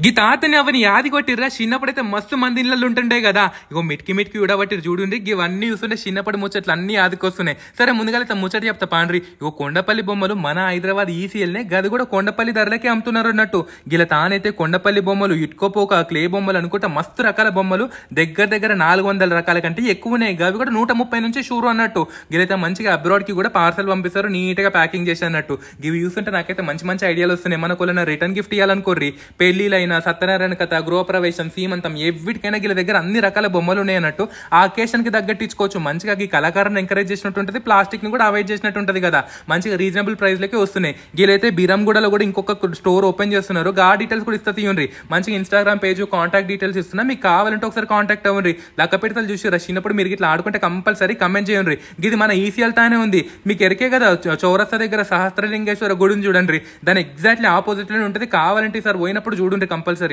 గీ తాతని అవని యాది కొట్టిర్రా చిన్నప్పుడైతే మస్తు మంది ఇళ్ళల్లో ఉంటుండే కదా. ఇగో మిట్కి మిట్కి ఉడబట్టిరు చూడండి. ఇవన్నీ చూస్తుంటే చిన్నప్పటి ముచ్చట్లు అన్ని ఆదికొస్తున్నాయి. సరే ముందుగా ముచ్చట చెప్తా పాండ్రి. ఇగో కొండపల్లి బొమ్మలు మన హైదరాబాద్ ఈసీఎల్నే గది కూడా కొండపల్లి ధరలకే అమ్ముతున్నారు అన్నట్టు. గిల తానైతే కొండపల్లి బొమ్మలు ఇటుకోపోక క్లే బొమ్మలు అనుకుంటా మస్తు రకాల బొమ్మలు దగ్గర దగ్గర 400 రకాల కంటే ఎక్కువనే. అవి కూడా 130 నుంచి షూరు అన్నట్టు. గిలైతే మంచిగా అబ్రాడ్ కి కూడా పార్సల్ పంపిస్తారు, నీట్ గా ప్యాకింగ్ చేసి అన్నట్టు. ఇవి చూస్తుంటే నాకైతే మంచి మంచి ఐడియాలు వస్తున్నాయి. మనకు రిటర్న్ గిఫ్ట్ ఇవ్వాలనుకోర్రి, పెళ్లిలైనా సత్యనారాయణ కథ, గృహప్రవేశం, సీమంతం ఎవ్విటికైనా వీళ్ళ దగ్గర అన్ని రకాల బొమ్మలు ఉన్నాయి అన్నట్టు. ఆ అకేషన్ కి తగ్గట్టు ఇచ్చుకోవచ్చు. మంచిగా ఈ కళాకారులను ఎంకరేజ్ చేసినట్టు ఉంటుంది, ప్లాస్టిక్ ని కూడా అవాయిడ్ చేసినట్టు ఉంటుంది కదా. మంచిగా రీజనబుల్ ప్రైస్ లకే వస్తున్నాయి. వీళ్ళైతే బిరంగూడలో కూడా ఇంకొక స్టోర్ ఓపెన్ చేస్తున్నారు. ఆ డీటెయిల్స్ కూడా ఇస్తా తీయండి. మంచిగా ఇన్స్టాగ్రామ్ పేజ్, కాంటాక్ట్ డీటెయిల్స్ ఇస్తున్నా, మీకు కావాలంటే ఒకసారి కాంటాక్ట్ అవ్వండి. లక్క పెడతలు చూసి చిన్నప్పుడు మీరు ఇట్లా ఆడుకుంటే కంపల్సరీ కమెంట్ చేయండి. ఇది మన ఈసీఎల్ తానే ఉంది, మీకు ఎరికే కదా. చౌరస్తా దగ్గర సహస్రలింగేశ్వర గుడిని చూడండి, దాని ఎగ్జాక్ట్లీ ఆపోజిట్ లోనే ఉంటుంది. కావాలంటే సార్ పోయినప్పుడు చూడండి కంపల్సరీ.